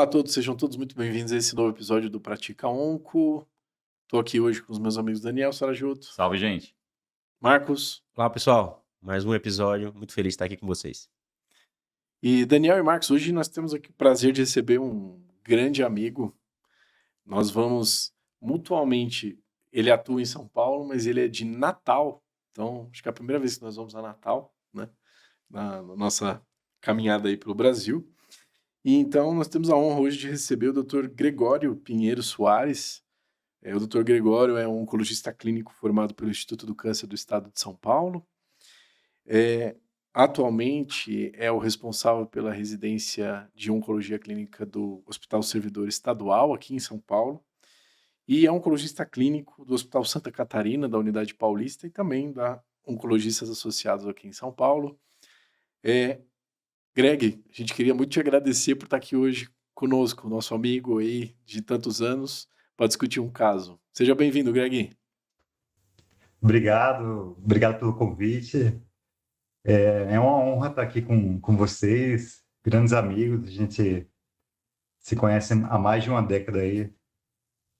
Olá a todos, sejam todos muito bem-vindos a esse novo episódio do Pratica Onco. Estou aqui hoje com os meus amigos Daniel Sarajuto, Salve, gente. Marcos Olá, pessoal. Mais um episódio. Muito feliz de estar aqui com vocês. e Daniel e Marcos. Hoje nós temos aqui o prazer de receber um grande amigo. Nós vamos mutuamente. Ele atua em São Paulo, mas ele é de Natal. Então, acho que é a primeira vez que nós vamos a Natal, né? Na nossa caminhada aí pelo Brasil. E então nós temos a honra hoje de receber o Dr. Gregório Pinheiro Soares. O Dr. Gregório é um oncologista clínico formado pelo Instituto do Câncer do Estado de São Paulo. Atualmente é o responsável pela residência de oncologia clínica do Hospital Servidor Estadual aqui em São Paulo. E é oncologista clínico do Hospital Santa Catarina, da Unidade Paulista, e também da Oncologistas Associados aqui em São Paulo. Greg, a gente queria muito te agradecer por estar aqui hoje conosco, nosso amigo aí de tantos anos, para discutir um caso. Seja bem-vindo, Greg. Obrigado pelo convite. É uma honra estar aqui com vocês, grandes amigos. A gente se conhece há mais de uma década aí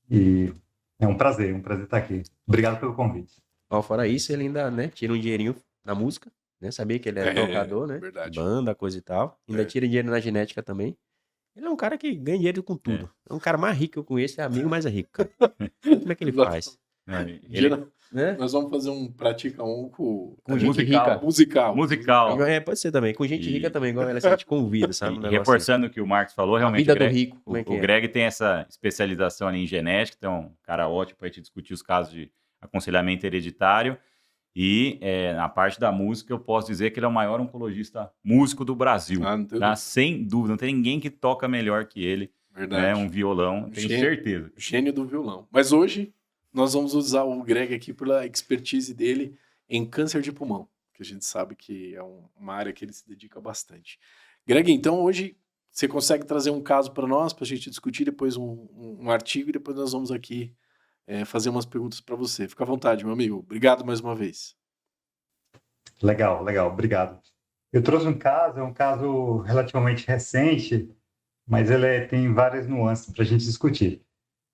e é um prazer estar aqui. Obrigado pelo convite. Fora isso, ele ainda, tira um dinheirinho na música, né? Sabia que ele é tocador, né? Verdade. Banda, coisa e tal. Ainda tira dinheiro na genética também. Ele é um cara que ganha dinheiro com tudo. É um cara mais rico que eu conheço, é amigo mais rico, cara. Como é que ele faz? Nós vamos fazer um Pratica Onco Com gente rica. Musical. Pode ser também. Com gente rica também, igual ela, assim, a gente convida, sabe? E reforçando o que o Marcos falou, realmente vida do rico, como é que o Greg tem essa especialização ali em genética, então é um cara ótimo para a gente discutir os casos de aconselhamento hereditário. E na parte da música, eu posso dizer que ele é o maior oncologista músico do Brasil. Sem dúvida, não tem ninguém que toca melhor que ele. Verdade. Um violão, tenho certeza. Gênio do violão. Mas hoje nós vamos usar o Greg aqui pela expertise dele em câncer de pulmão, que a gente sabe que é uma área que ele se dedica bastante. Greg, então hoje você consegue trazer um caso para nós, para a gente discutir, depois um artigo, e depois nós vamos aqui fazer umas perguntas para você. Fica à vontade, meu amigo. Obrigado mais uma vez. Legal, obrigado. Eu trouxe um caso relativamente recente, mas ele tem várias nuances para a gente discutir.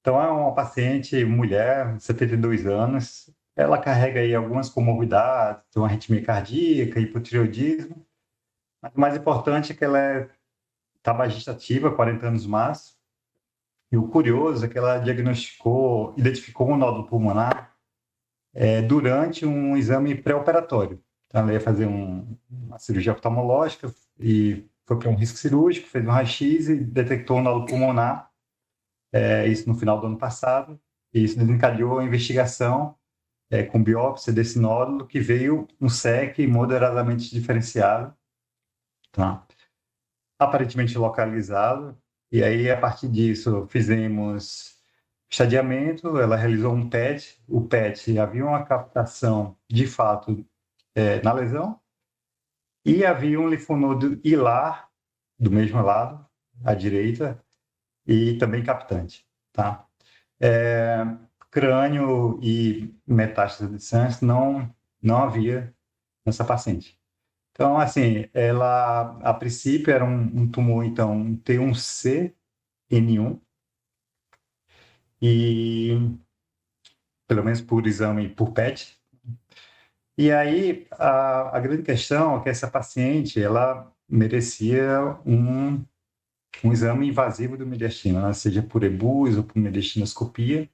Então, é uma paciente, mulher, 72 anos, ela carrega aí algumas comorbidades, tem uma arritmia cardíaca, hipotireoidismo, mas o mais importante é que ela está tabagista 40 anos mais. E o curioso é que ela identificou um nódulo pulmonar durante um exame pré-operatório. Então, ela ia fazer uma cirurgia oftalmológica e foi para um risco cirúrgico, fez um raio-x e detectou um nódulo pulmonar, isso no final do ano passado, e isso desencadeou a investigação com biópsia desse nódulo, que veio um SEC moderadamente diferenciado, tá? Aparentemente localizado. E aí, a partir disso, fizemos estadiamento, ela realizou um PET. O PET havia uma captação, de fato, na lesão, e havia um linfonodo hilar do mesmo lado, à direita, e também captante, tá? Crânio e metástase de sangue não havia nessa paciente. Então, assim, ela, a princípio, era um tumor, então, T1C N1, e pelo menos por exame, por PET. E aí, a grande questão é que essa paciente, ela merecia um exame invasivo do mediastino, né? Seja por EBUS ou por mediastinoscopia.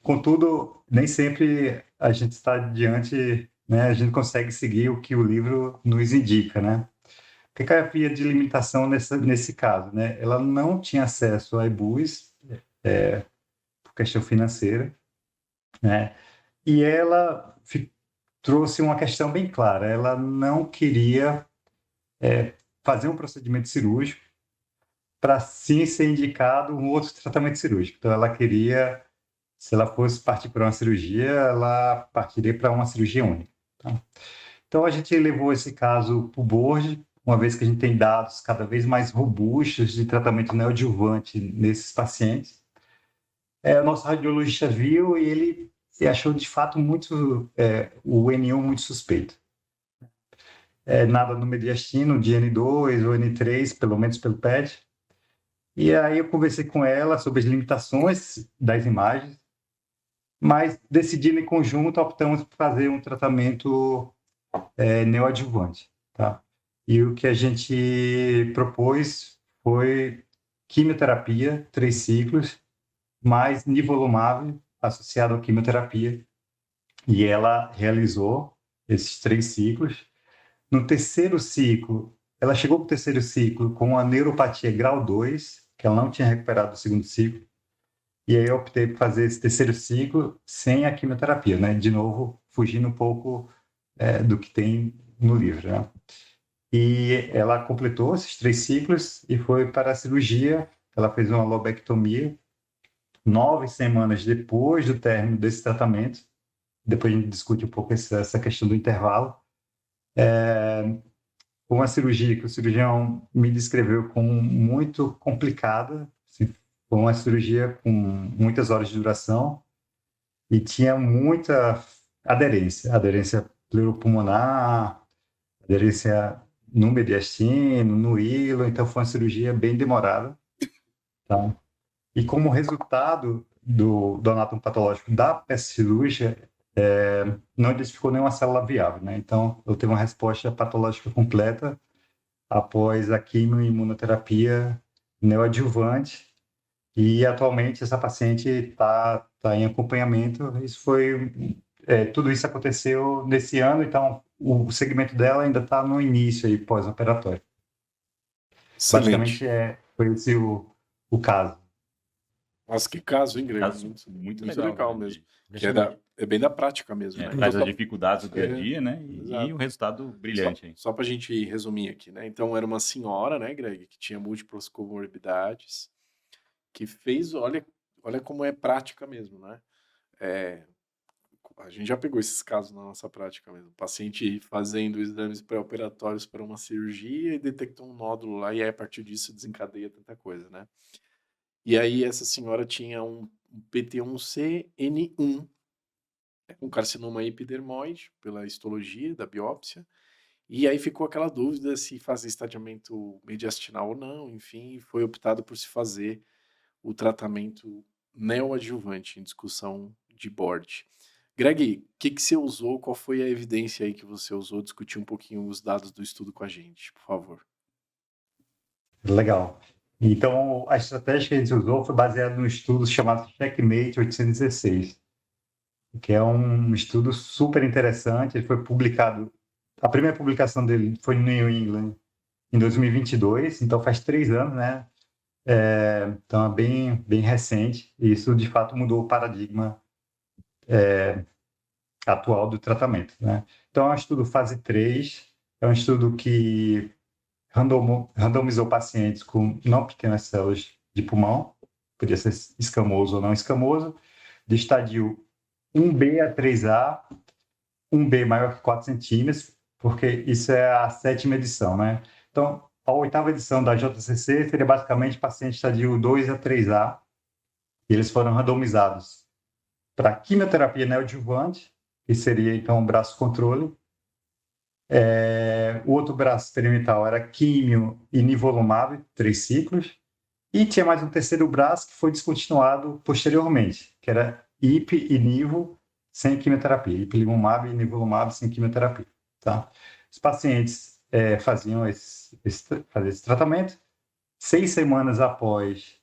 Contudo, nem sempre a gente está diante, né? A gente consegue seguir o que o livro nos indica, né? O que havia de limitação nesse caso, né? Ela não tinha acesso a EBUS, por questão financeira, né? E ela trouxe uma questão bem clara. Ela não queria fazer um procedimento cirúrgico para sim ser indicado um outro tratamento cirúrgico. Então, ela queria, se ela fosse partir para uma cirurgia, ela partiria para uma cirurgia única, tá? Então, a gente levou esse caso para o board, uma vez que a gente tem dados cada vez mais robustos de tratamento neoadjuvante nesses pacientes. O nosso radiologista viu e ele achou, de fato, o N1 muito suspeito. nada no mediastino, de N2 ou N3, pelo menos pelo PET. E aí eu conversei com ela sobre as limitações das imagens, mas decidindo em conjunto, optamos por fazer um tratamento neoadjuvante, tá? E o que a gente propôs foi quimioterapia, 3 ciclos, mais nivolumab associado à quimioterapia. E ela realizou esses 3 ciclos. No terceiro ciclo, ela chegou para o terceiro ciclo com a neuropatia grau 2, que ela não tinha recuperado do segundo ciclo. E aí eu optei por fazer esse terceiro ciclo sem a quimioterapia, né? De novo, fugindo um pouco do que tem no livro, né? E ela completou esses 3 ciclos e foi para a cirurgia. Ela fez uma lobectomia 9 semanas depois do término desse tratamento. Depois a gente discute um pouco essa questão do intervalo. Uma cirurgia que o cirurgião me descreveu como muito complicada. Assim, foi uma cirurgia com muitas horas de duração e tinha muita aderência pleuropulmonar, aderência no mediastino, no hilo. Então foi uma cirurgia bem demorada, tá? E como resultado do anátomo patológico da peça cirúrgica, não identificou nenhuma célula viável, né? Então, eu tive uma resposta patológica completa após a quimio-imunoterapia neoadjuvante e atualmente essa paciente está em acompanhamento. Tudo isso aconteceu nesse ano, então o segmento dela ainda está no início aí, pós-operatório. Excelente. Basicamente, foi esse o caso. Nossa, que caso, hein, Greg? Caso muito legal, né? mesmo. Que é bem da prática mesmo, né? Traz Então, as dificuldades do dia a dia, né? exato. E o resultado brilhante aí. Só para a gente resumir aqui, né? Então, era uma senhora, né, Greg, que tinha múltiplas comorbidades, que fez, olha como é prática mesmo, né? A gente já pegou esses casos na nossa prática mesmo. O paciente fazendo exames pré-operatórios para uma cirurgia e detectou um nódulo lá, e aí a partir disso desencadeia tanta coisa, né? E aí essa senhora tinha um PT1C-N1, um carcinoma epidermoide, pela histologia da biópsia, e aí ficou aquela dúvida se fazer estadiamento mediastinal ou não, enfim, foi optado por se fazer o tratamento neoadjuvante em discussão de board. Greg, o que você usou? Qual foi a evidência aí que você usou? Discutir um pouquinho os dados do estudo com a gente, por favor. Legal. Então, a estratégia que a gente usou foi baseada num estudo chamado Checkmate 816, que é um estudo super interessante. Ele foi publicado, a primeira publicação dele foi no New England em 2022, então faz 3 anos, né? Então é bem recente, e isso de fato mudou o paradigma atual do tratamento, né? Então é um estudo fase 3, é um estudo que randomizou pacientes com não pequenas células de pulmão, podia ser escamoso ou não escamoso, de estadio 1B a 3A, 1B maior que 4 centímetros, porque isso é a 7ª edição, né? Então, a 8ª edição da JCC seria basicamente paciente estadio 2 a 3A, e eles foram randomizados para quimioterapia neoadjuvante, que seria, então, o braço controle. O outro braço experimental era químio e nivolumab, 3 ciclos. E tinha mais um terceiro braço que foi descontinuado posteriormente, que era IP e nivo sem quimioterapia. Ipilimumab e nivolumab sem quimioterapia. Tá? Os pacientes faziam esse tratamento. 6 semanas após,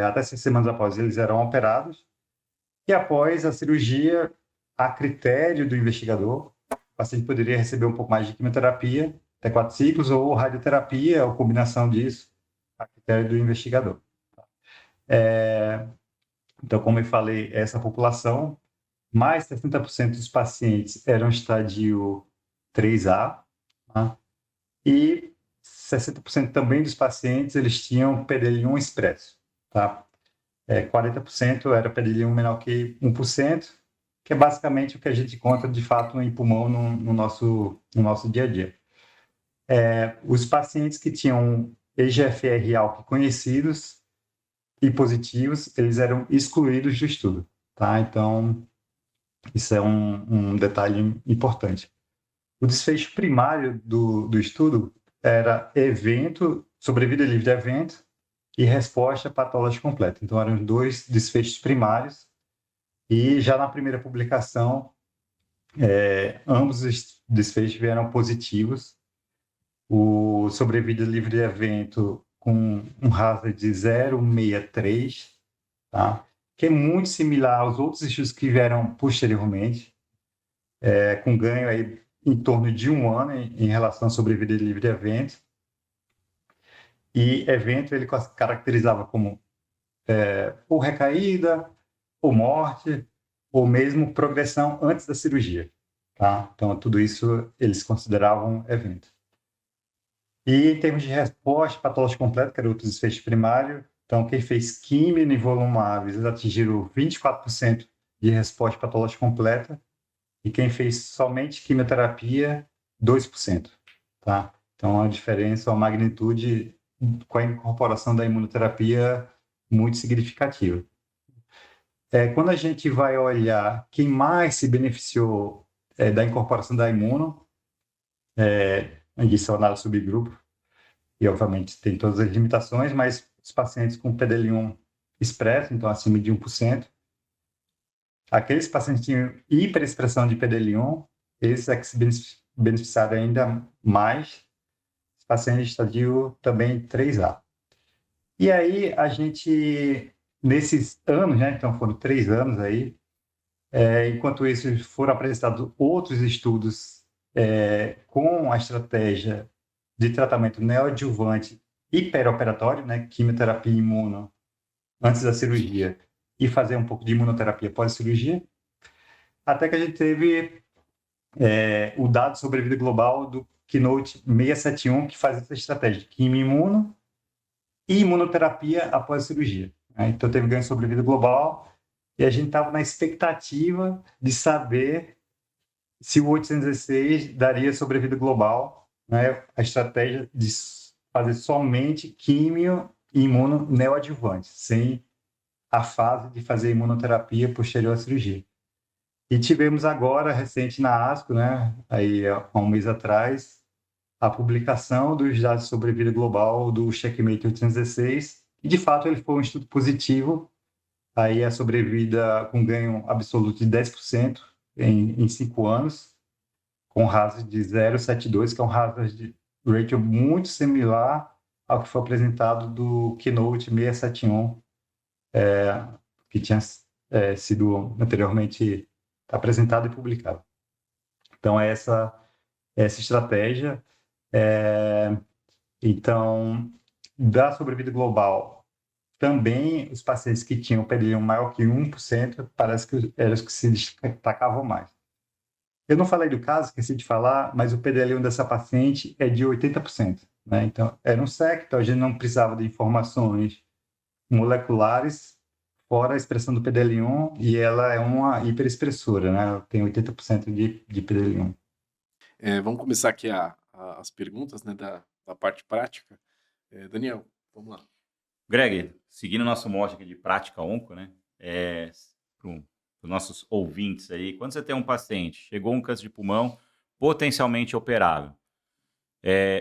até 6 semanas após, eles eram operados. E após a cirurgia, a critério do investigador, o paciente poderia receber um pouco mais de quimioterapia, até 4 ciclos, ou radioterapia, ou combinação disso, a critério do investigador. Então, como eu falei, essa população, mais 60% dos pacientes eram estadio 3A, tá? E 60% também dos pacientes eles tinham PDL1 expresso, tá? 40% era PDL1 menor que 1%, que é basicamente o que a gente encontra de fato em pulmão no nosso dia a dia. Os pacientes que tinham EGFR-ALK conhecidos e positivos, eles eram excluídos do estudo, tá? Então, isso é um detalhe importante. O desfecho primário do estudo era evento, sobrevida livre de evento e resposta patológica completa. Então, eram os 2 desfechos primários. E já na primeira publicação, ambos os desfechos vieram positivos. O sobrevida livre de evento com um hazard de 0,63, tá? Que é muito similar aos outros estudos que vieram posteriormente, com ganho aí em torno de 1 ano em relação à sobrevida livre de evento. E evento ele caracterizava como ou recaída, ou morte, ou mesmo progressão antes da cirurgia. Tá? Então, tudo isso eles consideravam evento. E em termos de resposta patológica completa, que era outro desfecho primário, então quem fez quimio e nivolumab, eles atingiram 24% de resposta patológica completa, e quem fez somente quimioterapia, 2%. Tá? Então, a diferença, a magnitude com a incorporação da imunoterapia muito significativa. Quando a gente vai olhar quem mais se beneficiou da incorporação da imuno, isso é análise subgrupo, e obviamente tem todas as limitações, mas os pacientes com PDL1 expresso, então acima de 1%, aqueles pacientes que tinham hiperexpressão de PDL1, esses é que se beneficiaram ainda mais, os pacientes de estadio também 3A. E aí a gente, nesses anos, né, então foram 3 anos aí, enquanto isso foram apresentados outros estudos com a estratégia de tratamento neoadjuvante e perioperatório, né, quimioterapia e imuno antes da cirurgia e fazer um pouco de imunoterapia pós-cirurgia, até que a gente teve o dado de sobrevida global do Keynote 671, que faz essa estratégia de quimio-imuno e imunoterapia após a cirurgia. Né? Então, teve ganho de sobrevida global e a gente estava na expectativa de saber se o 816 daria sobrevida global, né? A estratégia de fazer somente químio e imuno neoadjuvante, sem a fase de fazer imunoterapia posterior à cirurgia. E tivemos agora, recente na ASCO, né, aí há um mês atrás, a publicação dos dados de sobrevida global do Checkmate 816, e de fato ele foi um estudo positivo, aí a sobrevida com ganho absoluto de 10% em 5 anos, com hazard de 0,72, que é um hazard ratio muito similar ao que foi apresentado do Keynote 671, que tinha sido anteriormente apresentado e publicado. Então, essa estratégia. Então, da sobrevida global, também os pacientes que tinham PDL1 maior que 1%, parece que eram os que se destacavam mais. Eu não falei do caso, esqueci de falar, mas o PDL1 dessa paciente é de 80%. Né? Então, era um SEC, então a gente não precisava de informações moleculares, fora a expressão do PDL1, e ela é uma hiperexpressora, né? Ela tem 80% de PDL1. Vamos começar aqui as perguntas, né, da parte prática. Daniel, vamos lá. Greg, seguindo o nosso mote aqui de prática onco, né, para os nossos ouvintes aí, quando você tem um paciente, chegou um câncer de pulmão potencialmente operável,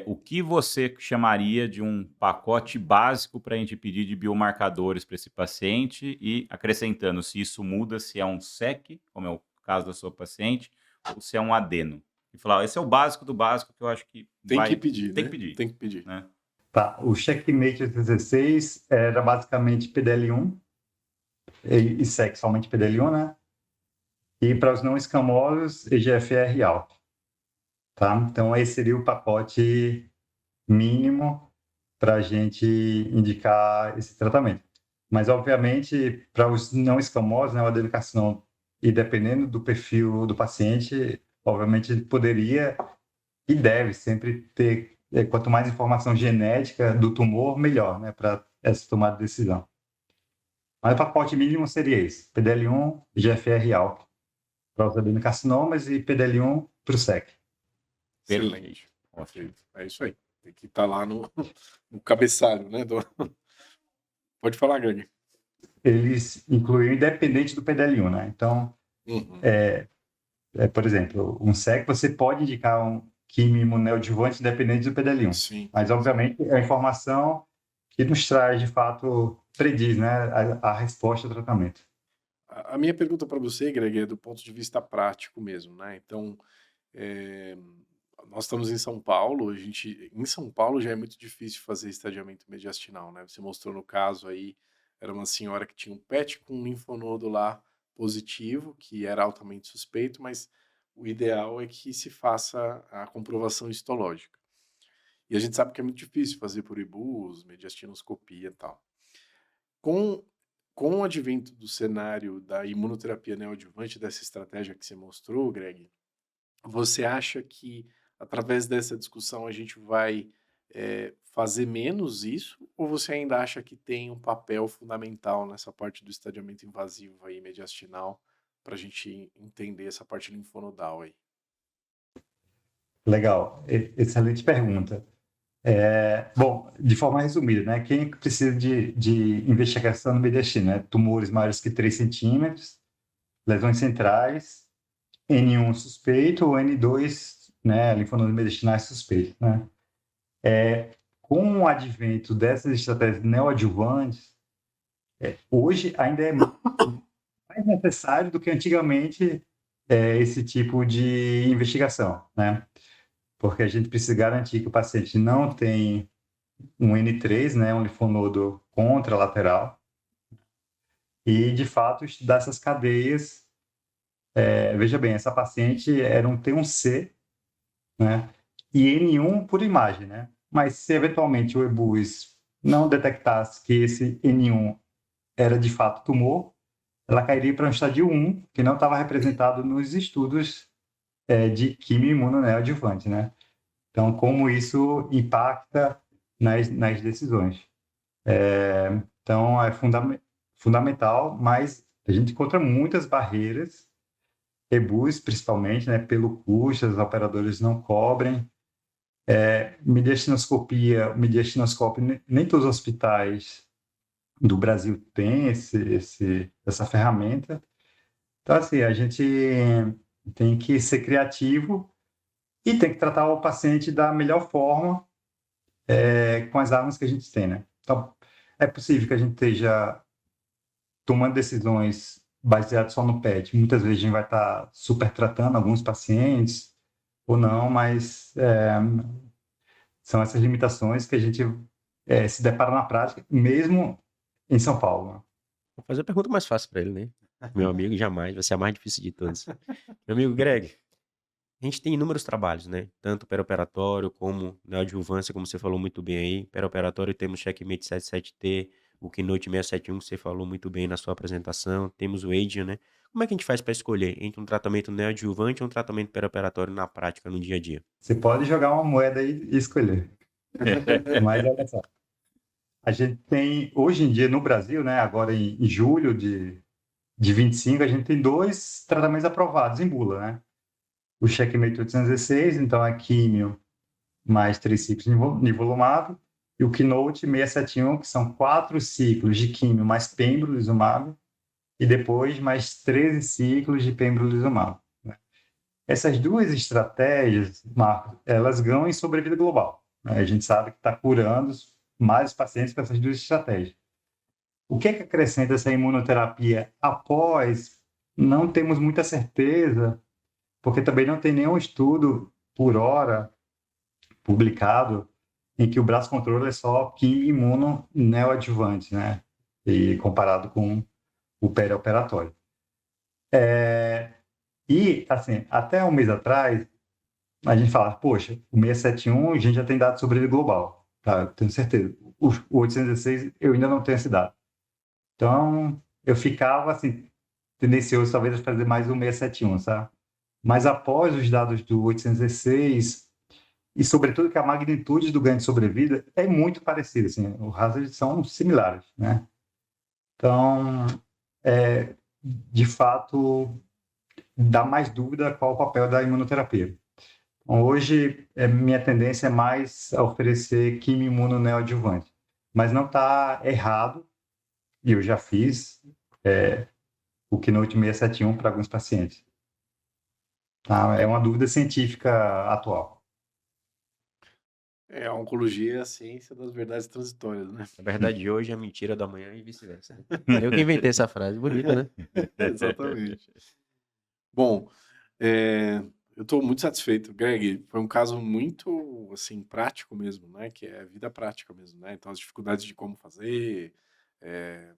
o que você chamaria de um pacote básico para a gente pedir de biomarcadores para esse paciente e acrescentando se isso muda, se é um SEC, como é o caso da sua paciente, ou se é um adeno? E falar, esse é o básico do básico que eu acho que tem que pedir, tem né? que pedir. Tem que pedir. Né? Tá, o Checkmate 16 era basicamente PDL1 e SEC somente PDL1, né? E para os não escamosos, EGFR alto. Tá? Então, esse seria o pacote mínimo para a gente indicar esse tratamento. Mas, obviamente, para os não escamosos, né, o adenocarcinoma, e dependendo do perfil do paciente, obviamente, ele poderia e deve sempre ter, quanto mais informação genética do tumor, melhor, né, para essa tomada de decisão. Mas o pacote mínimo seria esse: PDL1, GFR alto para os adenocarcinomas e PDL1 para o SEC. Excelente. Perfeito. É isso aí. Tem que estar lá no cabeçalho, né? Pode falar, Greg. Eles incluíram independente do PDL1, né? Então, Por exemplo, um SEC, você pode indicar um químio imunoneoadjuvante independente do PDL1. Sim. Mas, obviamente, é a informação que nos traz, de fato, prediz, né, a resposta ao tratamento. A minha pergunta para você, Greg, é do ponto de vista prático mesmo, né? Então, é, nós estamos em São Paulo, em São Paulo já é muito difícil fazer estadiamento mediastinal, né? Você mostrou no caso aí, era uma senhora que tinha um PET com um linfonodo lá positivo, que era altamente suspeito, mas o ideal é que se faça a comprovação histológica. E a gente sabe que é muito difícil fazer por IBUs, mediastinoscopia e tal. Com, com o advento do cenário da imunoterapia neoadjuvante, dessa estratégia que você mostrou, Greg, você acha que através dessa discussão a gente vai fazer menos isso? Ou você ainda acha que tem um papel fundamental nessa parte do estadiamento invasivo aí, mediastinal, para a gente entender essa parte linfonodal aí? Legal, excelente pergunta. Bom, de forma resumida, né? Quem precisa de investigação no mediastino, né? Tumores maiores que 3 centímetros, lesões centrais, N1 suspeito ou N2, né? Linfonodos mediastinais suspeitos, né? Com o advento dessas estratégias neoadjuvantes, hoje ainda é mais necessário do que antigamente esse tipo de investigação, né? Porque a gente precisa garantir que o paciente não tem um N3, né, um linfonodo contralateral, e, de fato, estudar essas cadeias. Veja bem, essa paciente era um T1C, né, e N1 por imagem, né? Mas se, eventualmente, o EBUS não detectasse que esse N1 era, de fato, tumor, ela cairia para um estádio 1, que não estava representado nos estudos de quimio imunoneoadjuvante, né? Então, como isso impacta nas decisões. Então, é fundamental, mas a gente encontra muitas barreiras, EBUs principalmente, né, pelo custo, os operadores não cobrem. Mediastinoscópio, nem todos os hospitais do Brasil têm essa ferramenta. Então, assim, a gente tem que ser criativo e tem que tratar o paciente da melhor forma com as armas que a gente tem, né? Então, é possível que a gente esteja tomando decisões baseadas só no PET. Muitas vezes a gente vai estar super tratando alguns pacientes ou não, mas são essas limitações que a gente se depara na prática, mesmo em São Paulo, né? Vou fazer a pergunta mais fácil para ele, né? Meu amigo, jamais, vai ser a mais difícil de todas. Meu amigo Greg, a gente tem inúmeros trabalhos, né? Tanto perioperatório como na adjuvância, como você falou muito bem aí. Perioperatório temos Checkmate 77T, o Keynote 671, que você falou muito bem na sua apresentação. Temos o AGEN, né? Como é que a gente faz para escolher entre um tratamento neoadjuvante e um tratamento perioperatório na prática, no dia a dia? Você pode jogar uma moeda aí e escolher. Mas olha só, a gente tem, hoje em dia no Brasil, né, agora em julho de 25, a gente tem 2 tratamentos aprovados em bula, né? O Checkmate 816, então é químio mais 3 ciclos de nivolumab, e o Keynote 671, que são 4 ciclos de químio mais pembrolizumab, e depois mais 13 ciclos de pembrolizumab, né? Essas duas estratégias, Marcos, elas ganham em sobrevida global, né? A gente sabe que está curando mais pacientes com essas duas estratégias. O que acrescenta essa imunoterapia após? Não temos muita certeza, porque também não tem nenhum estudo por hora publicado em que o braço controle é só quimio imuno neoadjuvante, né? E comparado com o perioperatório. E, assim, até um mês atrás, a gente falava, poxa, o 671 a gente já tem dado de sobrevida global, tá? Eu tenho certeza. O 816 eu ainda não tenho esse dado. Então, eu ficava, assim, tendencioso talvez a fazer mais um 671, sabe? Mas após os dados do 816, e sobretudo que a magnitude do ganho de sobrevida é muito parecida, assim, os hazards são similares, né? Então, de fato, dá mais dúvida qual o papel da imunoterapia. Então, hoje, minha tendência é mais a oferecer quimio imunoneoadjuvante, mas não está errado, e eu já fiz o Keynote 671 para alguns pacientes. tá? É uma dúvida científica atual. A oncologia é a ciência das verdades transitórias, né? A verdade de hoje é a mentira da manhã e vice-versa. Né? Eu que inventei essa frase, bonita, né? Exatamente. Bom, eu estou muito satisfeito. Greg, foi um caso muito, assim, prático mesmo, né? Que é vida prática mesmo, né? Então, as dificuldades de como fazer, é,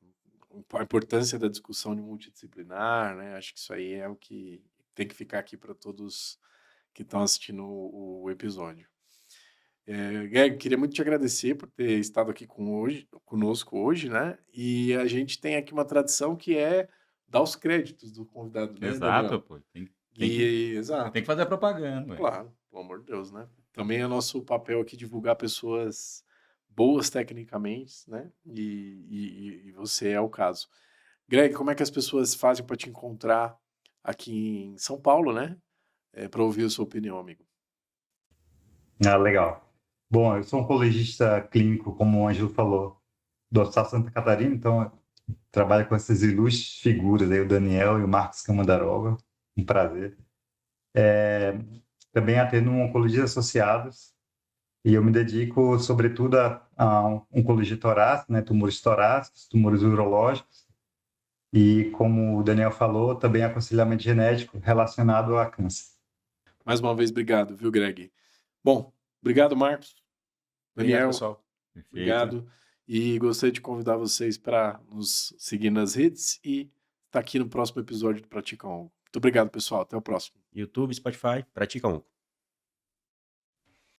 a importância da discussão de multidisciplinar, né? Acho que isso aí é o que tem que ficar aqui para todos que estão assistindo o episódio. Greg, queria muito te agradecer por ter estado aqui conosco hoje, né? E a gente tem aqui uma tradição que é dar os créditos do convidado, né, Exato, Daniel? pô. Exato, Tem que fazer a propaganda, ué. claro, pelo amor de Deus, né? Também é nosso papel aqui divulgar pessoas boas tecnicamente, né? E você é o caso. Greg, como é que as pessoas fazem para te encontrar aqui em São Paulo, né? Para ouvir a sua opinião, amigo. Ah, legal. Bom, eu sou oncologista clínico, como o Ângelo falou, do Hospital Santa Catarina, então eu trabalho com essas ilustres figuras aí, o Daniel e o Marcos Camandaroga, um prazer. Também atendo oncologistas associados e eu me dedico, sobretudo, a oncologia torácica, né, tumores torácicos, tumores urológicos e, como o Daniel falou, também aconselhamento genético relacionado a câncer. Mais uma vez, obrigado, viu, Greg? Bom, obrigado, Marcos. Obrigado, Daniel, pessoal. Perfeito. obrigado. E gostaria de convidar vocês para nos seguir nas redes e estar aqui no próximo episódio do Pratica Onco. Muito obrigado, pessoal. Até o próximo. YouTube, Spotify, pratica um.